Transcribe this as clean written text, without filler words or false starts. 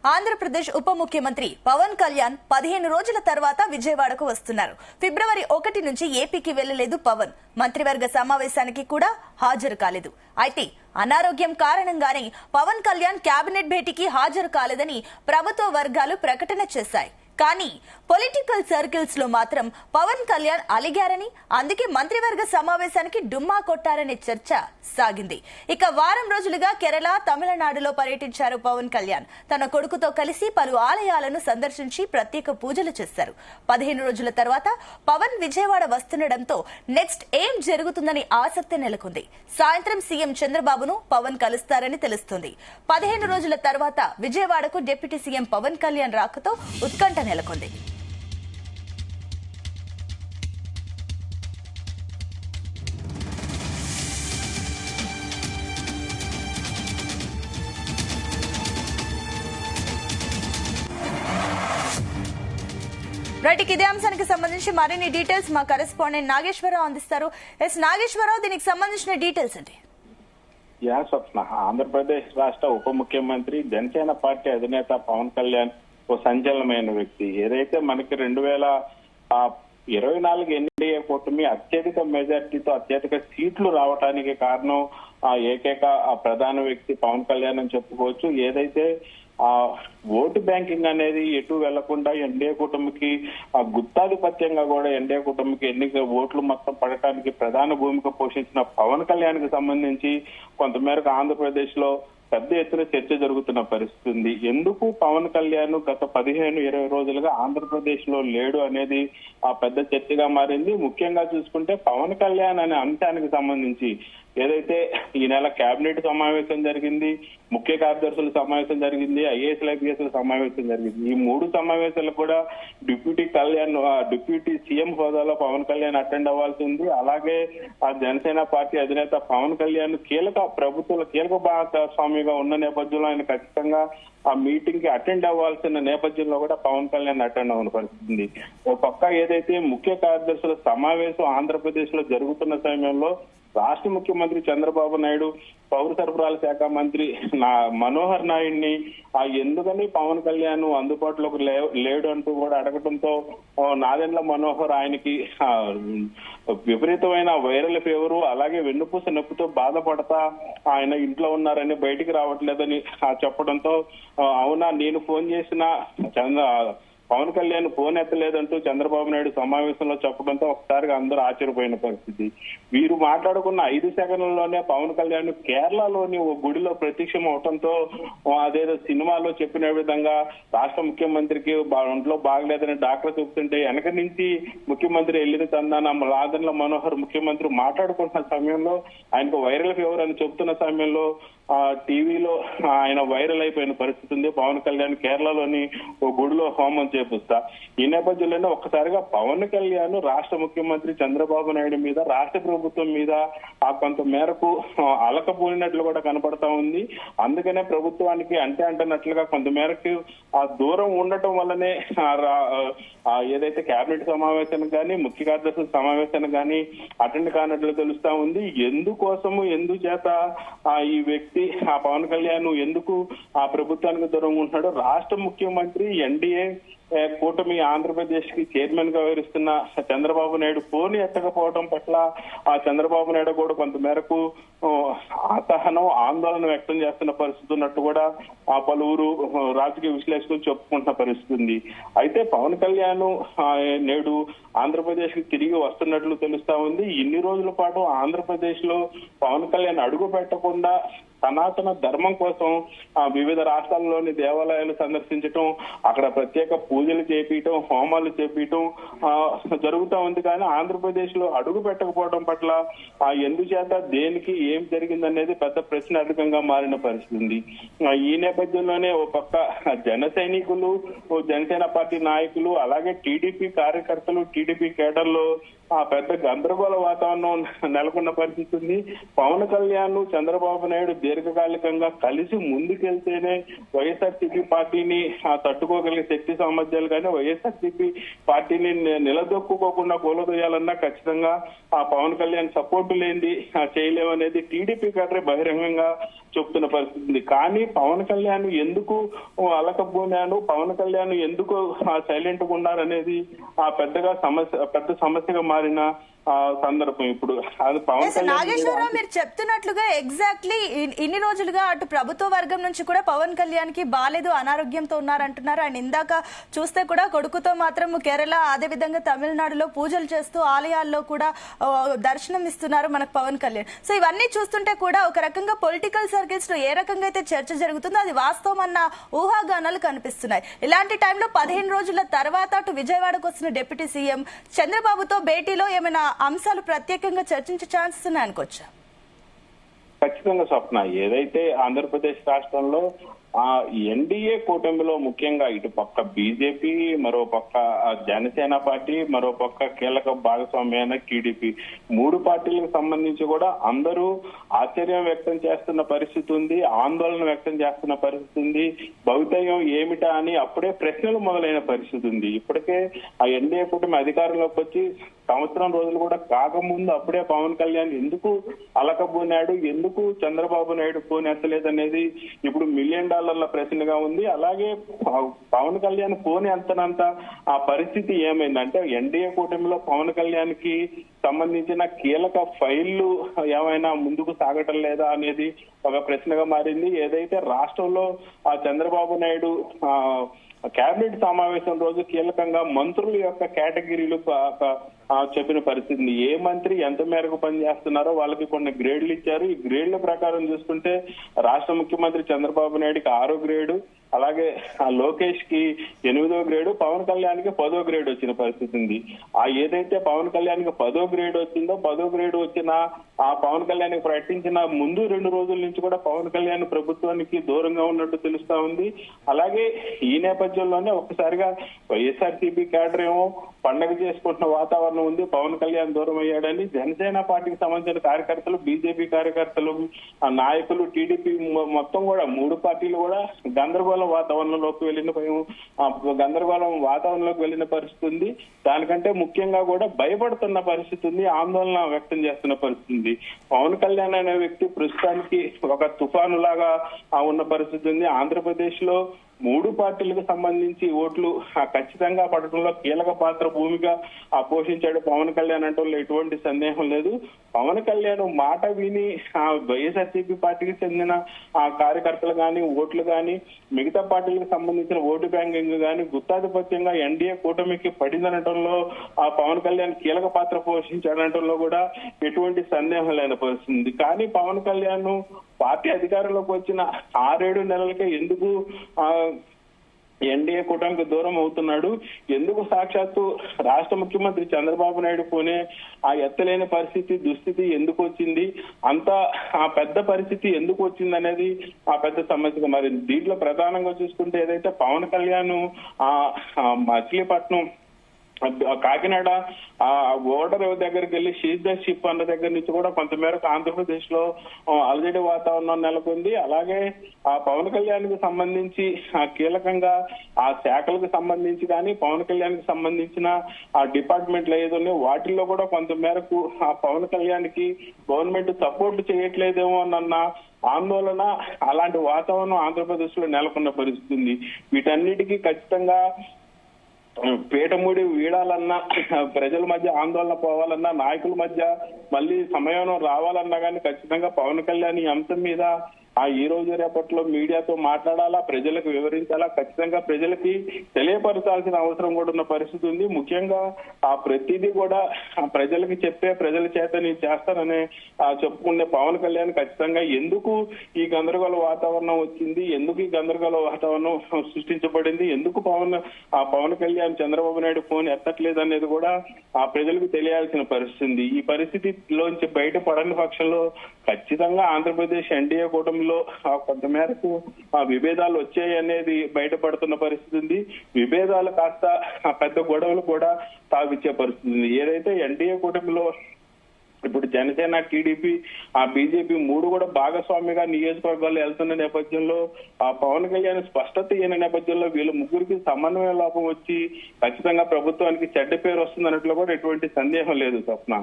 ఆంధ్రప్రదేశ్ ఉప ముఖ్యమంత్రి పవన్ కళ్యాణ్ 15 రోజుల తర్వాత విజయవాడకు వస్తున్నారు. ఫిబ్రవరి 1 నుంచి ఏపీకి వెళ్లలేదు పవన్. మంత్రివర్గ సమావేశానికి కూడా హాజరు కాలేదు. అయితే అనారోగ్యం కారణంగానే పవన్ కళ్యాణ్ కేబినెట్ భేటీకి హాజరు కాలేదని ప్రభుత్వ వర్గాలు ప్రకటన చేశాయి. కానీ పొలిటికల్ సర్కిల్స్ లో మాత్రం పవన్ కళ్యాణ్ అలిగారని, అందుకే మంత్రివర్గ సమావేశానికి డుమ్మా కొట్టారనే చర్చ సాగింది. ఇక వారం రోజులుగా కేరళ, తమిళనాడులో పర్యటించారు పవన్ కళ్యాణ్. తన కొడుకుతో కలిసి పలు ఆలయాలను సందర్శించి ప్రత్యేక పూజలు చేశారు. 15 రోజుల తర్వాత పవన్ విజయవాడ వస్తుండటంతో నెక్స్ట్ ఏం జరుగుతుందని ఆసక్తి నెలకొంది. సాయంత్రం సీఎం చంద్రబాబును పవన్ కలుస్తారని తెలుస్తుంది. 15 రోజుల తర్వాత విజయవాడకు డిప్యూటీ సీఎం పవన్ కళ్యాణ్ రాకతో ఉత్కంఠ నెలకొంది. రైట్, ఇదే అంశానికి సంబంధించి మరిన్ని డీటెయిల్స్ మా కరెస్పాండెంట్ నాగేశ్వరరావు అందిస్తారు. నాగేశ్వరరావు, దీనికి సంబంధించిన డీటెయిల్స్ ఏంటి? స్వప్న, ఆంధ్రప్రదేశ్ రాష్ట్ర ఉప ముఖ్యమంత్రి, జనసేన పార్టీ అధినేత పవన్ కళ్యాణ్ ఓ సంచలనమైన వ్యక్తి. ఏదైతే మనకి 2024 ఎన్డీఏ కూటమి అత్యధిక మెజార్టీతో అత్యధిక సీట్లు రావడానికి కారణం ఏకైక ప్రధాన వ్యక్తి పవన్ కళ్యాణ్ అని చెప్పుకోవచ్చు. ఏదైతే ఓటు బ్యాంకింగ్ అనేది ఎటు వెళ్లకుండా ఎన్డీఏ కూటమికి గుత్తాధిపత్యంగా కూడా ఎన్డీఏ కూటమికి ఎన్నిక ఓట్లు మొత్తం పడటానికి ప్రధాన భూమిక పోషించిన పవన్ కళ్యాణ్ కి సంబంధించి కొంతమేరకు ఆంధ్రప్రదేశ్ లో పెద్ద ఎత్తున చర్చ జరుగుతున్న పరిస్థితి ఉంది. ఎందుకు పవన్ కళ్యాణ్ గత 15-20 రోజులుగా ఆంధ్రప్రదేశ్ లో లేడు అనేది పెద్ద చర్చగా మారింది. ముఖ్యంగా చూసుకుంటే పవన్ కళ్యాణ్ అనే అంశానికి సంబంధించి ఏదైతే ఈ నెల కేబినెట్ సమావేశం జరిగింది, ముఖ్య కార్యదర్శుల సమావేశం జరిగింది, ఐఏఎస్ల ఐపీఎస్ల సమావేశం జరిగింది. ఈ 3 సమావేశాలు కూడా డిప్యూటీ సీఎం హోదాలో పవన్ కళ్యాణ్ అటెండ్ అవ్వాల్సి ఉంది. అలాగే జనసేన పార్టీ అధినేత పవన్ కళ్యాణ్ ప్రభుత్వంలో కీలక భాగస్వామిగా ఉన్న నేపథ్యంలో ఆయన ఖచ్చితంగా ఆ మీటింగ్ కి అటెండ్ అవ్వాల్సిన నేపథ్యంలో కూడా పవన్ కళ్యాణ్ అటెండ్ అవ్వని పరిస్థితుంది. ఓ పక్క ఏదైతే ముఖ్య కార్యదర్శుల సమావేశం ఆంధ్రప్రదేశ్ లో జరుగుతున్న సమయంలో రాష్ట్ర ముఖ్యమంత్రి చంద్రబాబు నాయుడు, పౌర సరఫరాల శాఖ మంత్రి మనోహర్ నాయుడిని ఎందుకని పవన్ కళ్యాణ్ అందుబాటులోకి లేడు అంటూ కూడా అడగడంతో నాదెండ్ల మనోహర్ ఆయనకి విపరీతమైన వైరల్ ఫీవరు, అలాగే వెన్నుపూస నొప్పితో బాధపడతా ఆయన ఇంట్లో ఉన్నారని, బయటికి రావట్లేదని చెప్పడంతో అవునా, నేను ఫోన్ చేసిన పవన్ కళ్యాణ్ ఫోన్ ఎత్తలేదంటూ చంద్రబాబు నాయుడు సమావేశంలో చెప్పడంతో ఒకసారిగా అందరూ ఆశ్చర్యపోయిన పరిస్థితి. వీరు మాట్లాడుకున్న 5 సెకండ్లలోనే పవన్ కళ్యాణ్ కేరళలోని ఓ గుడిలో ప్రత్యక్షం అవడంతో అదేదో సినిమాలో చెప్పిన విధంగా రాష్ట్ర ముఖ్యమంత్రికి ఒంట్లో బాగలేదని డాక్టర్ చెప్తుంటే వెనక నుంచి ముఖ్యమంత్రి వెళ్ళిన తందాన నాదెండ్ల మనోహర్ ముఖ్యమంత్రి మాట్లాడుకుంటున్న సమయంలో ఆయనకు వైరల్ ఫీవర్ అని చెప్తున్న సమయంలో టీవీలో ఆయన వైరల్ అయిపోయిన పరిస్థితి ఉంది. పవన్ కళ్యాణ్ కేరళలోని ఓ గుడిలో హోమం చేపిస్తా. ఈ నేపథ్యంలోనే ఒక్కసారిగా పవన్ కళ్యాణ్ రాష్ట్ర ముఖ్యమంత్రి చంద్రబాబు నాయుడు మీద, రాష్ట్ర ప్రభుత్వం మీద కొంత మేరకు అలకపోయినట్లు కూడా కనపడతా ఉంది. అందుకనే ప్రభుత్వానికి అంటున్నట్లుగా కొంత మేరకు దూరం ఉండటం వల్లనే ఏదైతే కేబినెట్ సమావేశానికి కానీ, ముఖ్య కార్యదర్శుల సమావేశానికి కానీ అటెండ్ కానట్లు తెలుస్తా ఉంది. ఎందుచేత ఈ వ్యక్తి పవన్ కళ్యాణ్ ఎందుకు ప్రభుత్వానికి దూరంగా ఉంటున్నాడు? రాష్ట్ర ముఖ్యమంత్రి, ఎన్డీఏ కూటమి ఆంధ్రప్రదేశ్ కి చైర్మన్ గా వ్యవహరిస్తున్న చంద్రబాబు నాయుడు ఫోన్ ఎత్తకపోవడం పట్ల చంద్రబాబు నాయుడు కూడా కొంత మేరకు అసహనం, ఆందోళన వ్యక్తం చేస్తున్న పరిస్థితి ఉన్నట్టు కూడా పలువురు రాజకీయ విశ్లేషకులు చెప్పుకుంటున్న పరిస్థితి ఉంది. అయితే పవన్ కళ్యాణ్ నేడు ఆంధ్రప్రదేశ్ కి తిరిగి వస్తున్నట్లు తెలుస్తా ఉంది. ఇన్ని రోజుల పాటు ఆంధ్రప్రదేశ్ లో పవన్ కళ్యాణ్ అడుగు పెట్టకుండా సనాతన ధర్మం కోసం వివిధ రాష్ట్రాల్లోని దేవాలయాలు సందర్శించటం, అక్కడ ప్రత్యేక పూజలు చేపించటం, హోమాలు చేపించటం జరుగుతూ ఉంది. కానీ ఆంధ్రప్రదేశ్ లో అడుగు పెట్టకపోవడం పట్ల ఎందుచేత, దేనికి, ఏం జరిగిందనేది పెద్ద ప్రశ్నార్థకంగా మారిన పరిస్థితి ఉంది. ఈ నేపథ్యంలోనే ఓ పక్క జన సైనికులు, జనసేన పార్టీ నాయకులు, అలాగే టీడీపీ కార్యకర్తలు, టీడీపీ కేడర్లో పెద్ద గందరగోళ వాతావరణం నెలకొన్న పరిస్థితి ఉంది. పవన్ కళ్యాణ్, చంద్రబాబు నాయుడు దీర్ఘకాలికంగా కలిసి ముందుకెళ్తేనే వైఎస్ఆర్సీపీ పార్టీని తట్టుకోగలిగే శక్తి సామర్థ్యాలు కానీ వైఎస్ఆర్సీపీ పార్టీని నిలదొక్కుకోకుండా కూలదోయాలన్నా ఖచ్చితంగా ఆ పవన్ కళ్యాణ్ సపోర్టు లేనిది చేయలేమనేది టీడీపీ కాడరే బహిరంగంగా చెప్తున్న పరిస్థితి. కానీ పవన్ కళ్యాణ్ ఎందుకు అలకపోయాను, పవన్ కళ్యాణ్ ఎందుకు సైలెంట్ గా ఉన్నారనేది పెద్ద సమస్యగా మారిన సందర్భం ఇప్పుడు. అది పవన్ కళ్యాణ్ నాగేశ్వరరావు మీరు చెప్తున్నట్లుగా ఎగ్జాక్ట్లీ ఇన్ని రోజులుగా అటు ప్రభుత్వ వర్గం నుంచి కూడా పవన్ కళ్యాణ్ కి బాలేదు, అనారోగ్యంతో ఉన్నారంటున్నారు. ఆయన ఇందాక చూస్తే కూడా కొడుకుతో మాత్రం కేరళ అదే విధంగా తమిళనాడులో పూజలు చేస్తూ ఆలయాల్లో కూడా దర్శనం ఇస్తున్నారు మనకు పవన్ కళ్యాణ్. సో ఇవన్నీ చూస్తుంటే కూడా ఒక రకంగా పొలిటికల్ సర్కిల్స్ లో ఏ రకంగా అయితే చర్చ జరుగుతుందో అది వాస్తవం అన్న ఊహాగానాలు కనిపిస్తున్నాయి. ఇలాంటి టైంలో 15 రోజుల తర్వాత అటు విజయవాడకు వస్తున్న డిప్యూటీ సీఎం చంద్రబాబుతో భేటీలో ఏమైనా అంశాలు ప్రత్యేకంగా చర్చించే ఛాన్సెస్ ఉన్నాయనుకోవచ్చా? ఖచ్చితంగా స్వప్న, ఏదైతే ఆంధ్రప్రదేశ్ రాష్ట్రంలో ఎన్డీఏ కూటమిలో ముఖ్యంగా ఇటు పక్క బీజేపీ, మరో పక్క జనసేన పార్టీ, మరో పక్క కీలక భాగస్వామ్యమైన టీడీపీ, 3 పార్టీలకు సంబంధించి కూడా అందరూ ఆశ్చర్యం వ్యక్తం చేస్తున్న పరిస్థితి ఉంది, ఆందోళన వ్యక్తం చేస్తున్న పరిస్థితి ఉంది. భవితవ్యం ఏమిటా అని అప్పుడే ప్రశ్నలు మొదలైన పరిస్థితి ఉంది. ఇప్పటికే ఆ ఎన్డీఏ కూటమి అధికారంలోకి వచ్చి సంవత్సరం రోజులు కూడా కాకముందు అప్పుడే పవన్ కళ్యాణ్ ఎందుకు అలకబోనాడు, ఎందుకు చంద్రబాబు నాయుడు ఫోన్ ఎత్తలేదనేది ఇప్పుడు $1 మిలియన్ ప్రశ్నగా ఉంది. అలాగే పవన్ కళ్యాణ్ ఫోన్ ఎత్తనంత ఆ పరిస్థితి ఏమైందంటే ఎన్డీఏ కూటమిలో పవన్ కళ్యాణ్ కి సంబంధించిన కీలక ఫైళ్లు ఏమైనా ముందుకు సాగటం లేదా అనేది ఒక ప్రశ్నగా మారింది. ఏదైతే రాష్ట్రంలో ఆ చంద్రబాబు నాయుడు కేబినెట్ సమావేశం రోజు కీలకంగా మంత్రుల యొక్క కేటగిరీలు చెప్పిన పరిస్థితి. ఏ మంత్రి ఎంత మేరకు పనిచేస్తున్నారో వాళ్ళకి కొన్ని గ్రేడ్లు ఇచ్చారు. ఈ గ్రేడ్ల ప్రకారం చూసుకుంటే రాష్ట్ర ముఖ్యమంత్రి చంద్రబాబు నాయుడుకి 6వ గ్రేడు, అలాగే లోకేష్ కి 8వ గ్రేడు, పవన్ కళ్యాణ్ కి 10వ గ్రేడ్ వచ్చిన పరిస్థితి ఉంది. ఏదైతే పవన్ కళ్యాణ్ కి 10వ గ్రేడ్ వచ్చిందో 10వ గ్రేడ్ వచ్చిన ఆ పవన్ కళ్యాణ్ కి ప్రకటించిన ముందు 2 రోజుల నుంచి కూడా పవన్ కళ్యాణ్ ప్రభుత్వానికి దూరంగా ఉన్నట్టు తెలుస్తా ఉంది. అలాగే ఈ నేపథ్యంలోనే ఒక్కసారిగా వైఎస్ఆర్సీపీ క్యాడర్ ఏమో పండగ చేసుకుంటున్న వాతావరణం ఉంది, పవన్ కళ్యాణ్ దూరం అయ్యాడని జనసేన పార్టీకి సంబంధించిన కార్యకర్తలు, బీజేపీ కార్యకర్తలు, నాయకులు, టీడీపీ మొత్తం కూడా 3 పార్టీలు కూడా గందరగోళం వాతావరణంలోకి వెళ్ళిన పరిస్థితి ఉంది. దానికంటే ముఖ్యంగా కూడా భయపడుతున్న పరిస్థితి ఉంది, ఆందోళన వ్యక్తం చేస్తున్న పరిస్థితి ఉంది. పవన్ కళ్యాణ్ అనే వ్యక్తి ప్రస్తుతానికి ఒక తుఫాను లాగా ఉన్న పరిస్థితి ఉంది. ఆంధ్రప్రదేశ్ లో 3 పార్టీలకు సంబంధించి ఓట్లు ఖచ్చితంగా పడటంలో కీలక పాత్ర భూమిక పోషించాడు పవన్ కళ్యాణ్ అంటే ఎటువంటి సందేహం లేదు. పవన్ కళ్యాణ్ మాట విని వైఎస్ఆర్సీపీ పార్టీకి చెందిన కార్యకర్తలు కానీ, ఓట్లు కానీ, మిగతా పార్టీలకు సంబంధించిన ఓటు బ్యాంకింగ్ కానీ గుత్తాధిపత్యంగా ఎన్డీఏ కూటమికి పడిందనటంలో పవన్ కళ్యాణ్ కీలక పాత్ర పోషించాడనటంలో కూడా ఎటువంటి సందేహం లేని పరిస్థితి. కానీ పవన్ కళ్యాణ్ పార్టీ అధికారంలోకి వచ్చిన 6-7 నెలలకే ఎందుకు ఎన్డీఏ కూటమికి దూరం అవుతున్నాడు, ఎందుకు సాక్షాత్తు రాష్ట్ర ముఖ్యమంత్రి చంద్రబాబు నాయుడు పోనే ఎత్తలేని దుస్థితి ఎందుకు వచ్చింది, అంత పెద్ద పరిస్థితి ఎందుకు వచ్చింది అనేది పెద్ద సమస్యగా మారింది. దీంట్లో ప్రధానంగా చూసుకుంటే ఏదైతే పవన్ కళ్యాణ్ మచిలీపట్నం కాకినాడ బోర్డర్ దగ్గరికి వెళ్లి షీజ్ ద షిప్ అన్న దగ్గర నుంచి కూడా కొంతమేరకు ఆంధ్రప్రదేశ్ లో అలజడి వాతావరణం నెలకొంది. అలాగే పవన్ కళ్యాణ్ కి సంబంధించి కీలకంగా ఆ శాఖలకు సంబంధించి కానీ, పవన్ కళ్యాణ్ కి సంబంధించిన డిపార్ట్మెంట్లు ఏదో వాటిల్లో కూడా కొంతమేరకు పవన్ కళ్యాణ్ కి గవర్నమెంట్ సపోర్ట్ చేయట్లేదేమో అన్న ఆందోళన, అలాంటి వాతావరణం ఆంధ్రప్రదేశ్ లో నెలకొన్న పరిస్థితి ఉంది. వీటన్నిటికీ ఖచ్చితంగా పీఠముడి వీడాలన్నా, ప్రజల మధ్య ఆందోళన పోవాలన్నా, నాయకుల మధ్య మళ్ళీ సమయం రావాలన్నా కానీ ఖచ్చితంగా పవన్ కళ్యాణ్ ఈ అంశం మీద ఈ రోజు రేపట్లో మీడియాతో మాట్లాడాలా, ప్రజలకు వివరించాలా, ఖచ్చితంగా ప్రజలకి తెలియపరచాల్సిన అవసరం కూడా ఉన్న పరిస్థితి ఉంది. ముఖ్యంగా ప్రతిదీ కూడా ప్రజలకి చెప్పే, ప్రజల చేత నేను చేస్తాననే చెప్పుకునే పవన్ కళ్యాణ్ ఖచ్చితంగా ఎందుకు ఈ గందరగోళ వాతావరణం వచ్చింది, ఎందుకు ఈ గందరగోళ వాతావరణం సృష్టించబడింది, ఎందుకు పవన్ కళ్యాణ్ చంద్రబాబు నాయుడు ఫోన్ ఎత్తట్లేదు అనేది కూడా ప్రజలకు తెలియాల్సిన పరిస్థితి. ఈ పరిస్థితిలోంచి బయటపడని పక్షంలో ఖచ్చితంగా ఆంధ్రప్రదేశ్ ఎన్డీఏ కూటమిలో కొంతమేరకు విభేదాలు వచ్చాయి అనేది బయటపడుతున్న పరిస్థితి ఉంది. విభేదాలు కాస్త పెద్ద గొడవలు కూడా తావిచ్చే పరిస్థితి ఉంది. ఏదైతే ఎన్డీఏ కూటమిలో ఇప్పుడు జనసేన, టీడీపీ, ఆ బీజేపీ మూడు కూడా భాగస్వామిగా నియోజకవర్గాల్లో వెళ్తున్న నేపథ్యంలో ఆ పవన్ కళ్యాణ్ స్పష్టత అయిన నేపథ్యంలో వీళ్ళ ముగ్గురికి సమన్వయ లోపం వచ్చి ఖచ్చితంగా ప్రభుత్వానికి చెడ్డ పేరు వస్తుంది అన్నట్లు కూడా ఎటువంటి సందేహం లేదు స్వప్న.